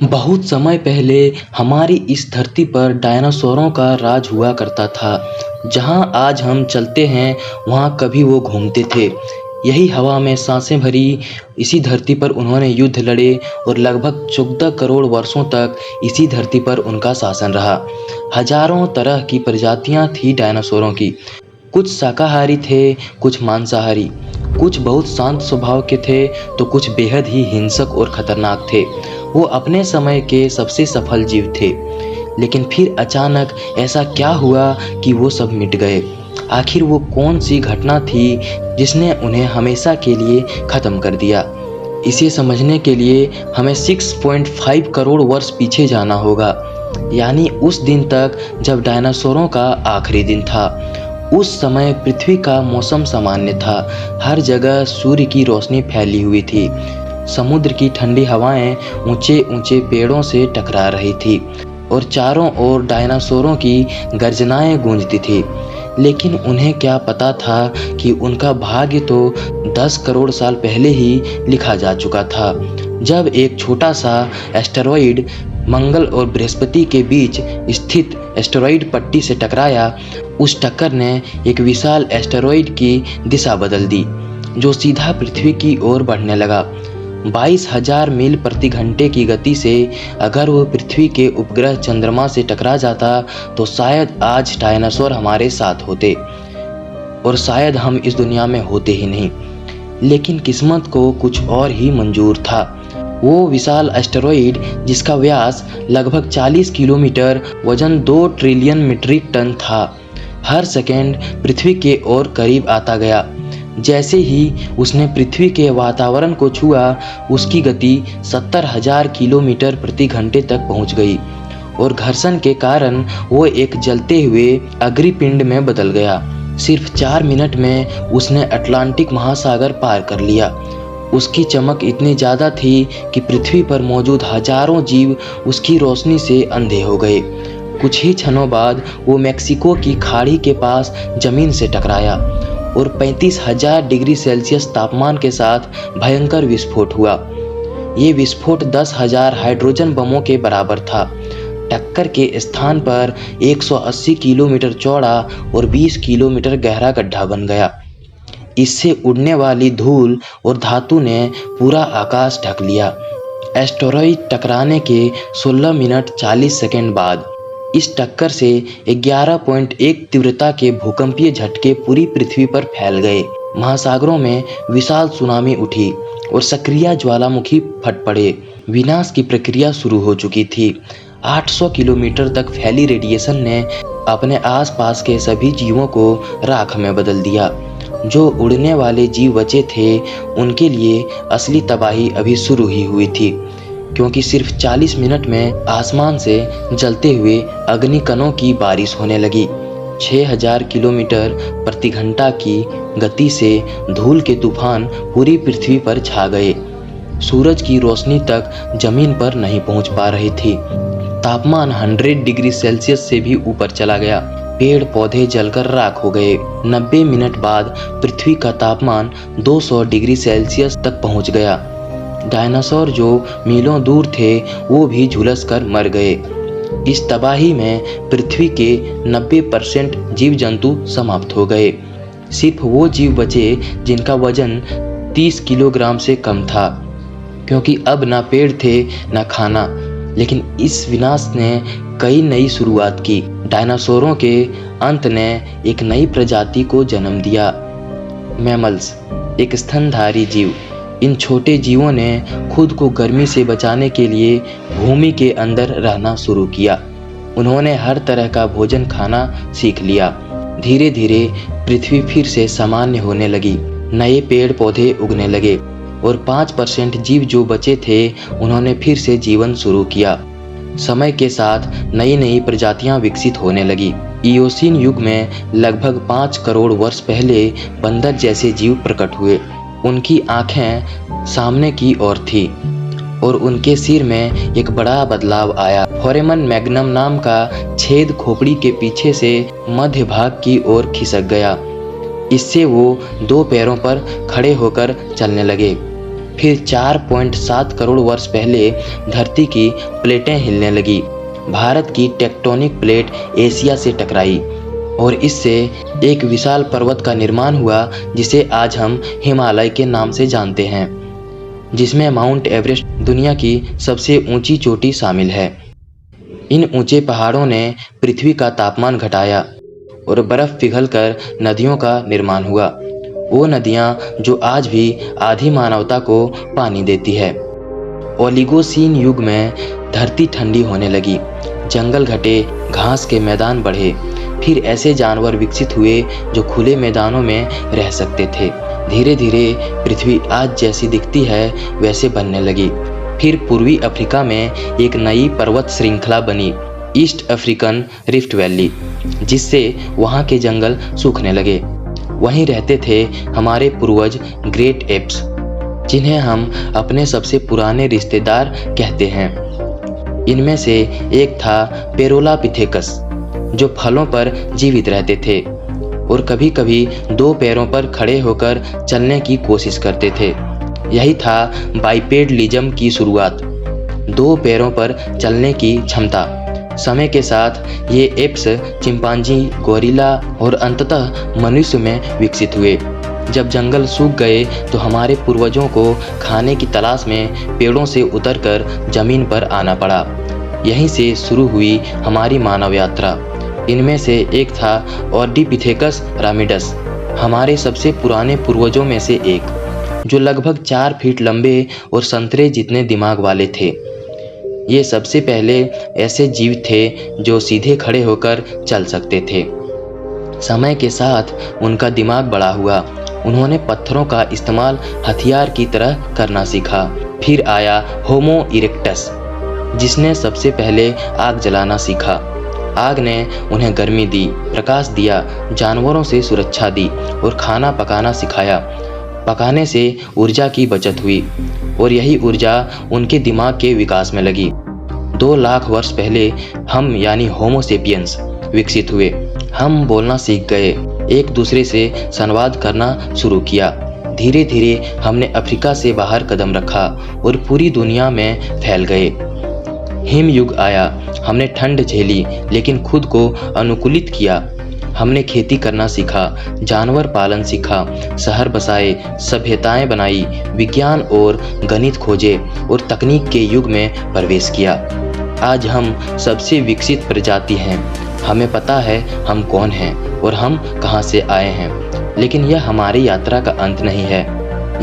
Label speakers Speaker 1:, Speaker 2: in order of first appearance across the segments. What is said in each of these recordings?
Speaker 1: बहुत समय पहले हमारी इस धरती पर डायनासोरों का राज हुआ करता था। जहाँ आज हम चलते हैं वहाँ कभी वो घूमते थे। यही हवा में सांसें भरी इसी धरती पर उन्होंने युद्ध लड़े और लगभग 14 करोड़ वर्षों तक इसी धरती पर उनका शासन रहा। हजारों तरह की प्रजातियाँ थी डायनासोरों की। कुछ शाकाहारी थे, कुछ मांसाहारी, कुछ बहुत शांत स्वभाव के थे तो कुछ बेहद ही हिंसक और खतरनाक थे। वो अपने समय के सबसे सफल जीव थे। लेकिन फिर अचानक ऐसा क्या हुआ कि वो सब मिट गए? आखिर वो कौन सी घटना थी जिसने उन्हें हमेशा के लिए खत्म कर दिया? इसे समझने के लिए हमें 6.5 करोड़ वर्ष पीछे जाना होगा, यानी उस दिन तक जब डायनासोरों का आखिरी दिन था। उस समय पृथ्वी का मौसम सामान्य था। हर जगह सूर्य की रोशनी फैली हुई थी। समुद्र की ठंडी हवाएं ऊंचे ऊंचे पेड़ों से टकरा रही थी और चारों ओर डायनासोरों की गर्जनाएं गूंजती थी। लेकिन उन्हें क्या पता था कि उनका भाग्य तो 10 करोड़ साल पहले ही लिखा जा चुका था, जब एक छोटा सा एस्टेरॉइड मंगल और बृहस्पति के बीच स्थित एस्टेरॉइड पट्टी से टकराया। उस टक्कर ने एक विशाल एस्टेरॉइड की दिशा बदल दी, जो सीधा पृथ्वी की ओर बढ़ने लगा। 22,000 मील प्रति घंटे की गति से अगर वो पृथ्वी के उपग्रह चंद्रमा से टकरा जाता तो शायद आज डायनासोर हमारे साथ होते और शायद हम इस दुनिया में होते ही नहीं। लेकिन किस्मत को कुछ और ही मंजूर था। वो विशाल एस्टेरॉइड, जिसका व्यास लगभग 40 किलोमीटर, वजन 2 ट्रिलियन मीट्रिक टन था, हर सेकेंड पृथ्वी के ओर करीब आता गया। जैसे ही उसने पृथ्वी के वातावरण को छुआ, उसकी गति 70,000 किलोमीटर प्रति घंटे तक पहुंच गई और घर्षण के कारण वो एक जलते हुए अग्निपिंड में बदल गया। सिर्फ 4 मिनट में उसने अटलांटिक महासागर पार कर लिया। उसकी चमक इतनी ज़्यादा थी कि पृथ्वी पर मौजूद हजारों जीव उसकी रोशनी से अंधे हो गए। कुछ ही क्षणों बाद वो मेक्सिको की खाड़ी के पास जमीन से टकराया और 35,000 डिग्री सेल्सियस तापमान के साथ भयंकर विस्फोट हुआ। ये विस्फोट 10,000 हाइड्रोजन बमों के बराबर था। टक्कर के स्थान पर 180 किलोमीटर चौड़ा और 20 किलोमीटर गहरा गड्ढा बन गया। इससे उड़ने वाली धूल और धातु ने पूरा आकाश ढक लिया। एस्टेरॉइड टकराने के 16 मिनट 40 सेकंड बाद इस टक्कर से 11.1 तीव्रता के भूकंपीय झटके पूरी पृथ्वी पर फैल गए। महासागरों में विशाल सुनामी उठी और सक्रिय ज्वालामुखी फट पड़े। विनाश की प्रक्रिया शुरू हो चुकी थी। 800 किलोमीटर तक फैली रेडिएशन ने अपने आसपास के सभी जीवों को राख में बदल दिया। जो उड़ने वाले जीव बचे थे, उनके लिए असली तबाही अभी शुरू ही हुई थी, क्योंकि सिर्फ 40 मिनट में आसमान से जलते हुए अग्निकणों की बारिश होने लगी। 6,000 किलोमीटर प्रति घंटा की गति से धूल के तूफान पूरी पृथ्वी पर छा गए। सूरज की रोशनी तक जमीन पर नहीं पहुंच पा रही थी। तापमान 100 डिग्री सेल्सियस से भी ऊपर चला गया। पेड़ पौधे जलकर राख हो गए। 90 मिनट बाद पृथ्वी का तापमान 200 डिग्री सेल्सियस तक पहुंच गया। डायनासोर जो मीलों दूर थे, वो भी झुलस कर मर गए। इस तबाही में पृथ्वी के 90% जीव जंतु समाप्त हो गए। सिर्फ वो जीव बचे जिनका वजन 30 किलोग्राम से कम था, क्योंकि अब ना पेड़ थे ना खाना। लेकिन इस विनाश ने कई नई शुरुआत की। डायनासोरों के अंत ने एक नई प्रजाति को जन्म दिया, मैमल्स, एक स्तनधारी जीव। इन छोटे जीवों ने खुद को गर्मी से बचाने के लिए भूमि के अंदर रहना शुरू किया। उन्होंने हर तरह का भोजन खाना सीख लिया। धीरे धीरे पृथ्वी फिर से सामान्य होने लगी। नए पेड़ पौधे उगने लगे और 5% जीव जो बचे थे, उन्होंने फिर से जीवन शुरू किया। समय के साथ नई नई प्रजातियां विकसित होने लगी। इयोसीन युग में लगभग 5 करोड़ वर्ष पहले बंदर जैसे जीव प्रकट हुए। उनकी आंखें सामने की ओर थी और उनके सिर में एक बड़ा बदलाव आया। फोरेमन मैग्नम नाम का छेद खोपड़ी के पीछे से मध्य भाग की ओर खिसक गया। इससे वो 2 पैरों पर खड़े होकर चलने लगे। फिर 4.7 करोड़ वर्ष पहले धरती की प्लेटें हिलने लगी। भारत की टेक्टोनिक प्लेट एशिया से टकराई और इससे एक विशाल पर्वत का निर्माण हुआ जिसे आज हम हिमालय के नाम से जानते हैं, जिसमें माउंट एवरेस्ट दुनिया की सबसे ऊंची चोटी शामिल है। इन ऊंचे पहाड़ों ने पृथ्वी का तापमान घटाया और बर्फ पिघलकर नदियों का निर्माण हुआ। वो नदियां जो आज भी आधी मानवता को पानी देती है। ओलिगोसीन युग में धरती ठंडी होने लगी, जंगल घटे, घास के मैदान बढ़े, फिर ऐसे जानवर विकसित हुए जो खुले मैदानों में रह सकते थे। धीरे धीरे पृथ्वी आज जैसी दिखती है वैसे बनने लगी। फिर पूर्वी अफ्रीका में एक नई पर्वत श्रृंखला बनी, ईस्ट अफ्रीकन रिफ्ट वैली, जिससे वहाँ के जंगल सूखने लगे। वहीं रहते थे हमारे पूर्वज ग्रेट एप्स, जिन्हें हम अपने सबसे पुराने रिश्तेदार कहते हैं। इनमें से एक था पेरोलापिथेकस, जो फलों पर जीवित रहते थे और कभी कभी 2 पैरों पर खड़े होकर चलने की कोशिश करते थे। यही था बाइपेडलिज्म की शुरुआत, 2 पैरों पर चलने की क्षमता। समय के साथ ये एप्स चिंपांजी, गोरिल्ला और अंततः मनुष्य में विकसित हुए। जब जंगल सूख गए तो हमारे पूर्वजों को खाने की तलाश में पेड़ों से उतरकर जमीन पर आना पड़ा। यहीं से शुरू हुई हमारी मानव यात्रा। इनमें से एक था ऑर्डिपिथेकस रामिडस, हमारे सबसे पुराने पूर्वजों में से एक, जो लगभग 4 फीट लंबे और संतरे जितने दिमाग वाले थे। ये सबसे पहले ऐसे जीव थे जो सीधे खड़े होकर चल सकते थे। समय के साथ उनका दिमाग बड़ा हुआ। उन्होंने पत्थरों का इस्तेमाल हथियार की तरह करना सीखा। फिर आया होमो इरेक्टस, जिसने सबसे पहले आग जलाना सीखा। आग ने उन्हें गर्मी दी, प्रकाश दिया, जानवरों से सुरक्षा दी और खाना पकाना सिखाया। पकाने से ऊर्जा की बचत हुई और यही ऊर्जा उनके दिमाग के विकास में लगी। 2 लाख वर्ष पहले हम यानी होमो सेपियंस विकसित हुए। हम बोलना सीख गए, एक दूसरे से संवाद करना शुरू किया। धीरे धीरे हमने अफ्रीका से बाहर कदम रखा और पूरी दुनिया में फैल गए। हिम युग आया, हमने ठंड झेली लेकिन खुद को अनुकूलित किया। हमने खेती करना सीखा, जानवर पालन सीखा, शहर बसाए, सभ्यताएं बनाई, विज्ञान और गणित खोजे और तकनीक के युग में प्रवेश किया। आज हम सबसे विकसित प्रजाति हैं। हमें पता है हम कौन हैं और हम कहां से आए हैं। लेकिन यह हमारी यात्रा का अंत नहीं है,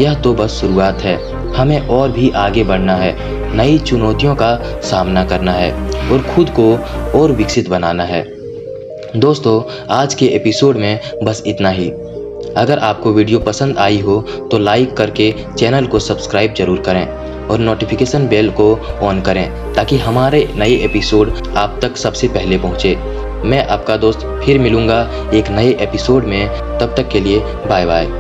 Speaker 1: यह तो बस शुरुआत है। हमें और भी आगे बढ़ना है, नई चुनौतियों का सामना करना है और खुद को और विकसित बनाना है। दोस्तों, आज के एपिसोड में बस इतना ही। अगर आपको वीडियो पसंद आई हो तो लाइक करके चैनल को सब्सक्राइब जरूर करें और नोटिफिकेशन बेल को ऑन करें ताकि हमारे नए एपिसोड आप तक सबसे पहले पहुंचे। मैं आपका दोस्त फिर मिलूंगा एक नए एपिसोड में। तब तक के लिए बाय बाय।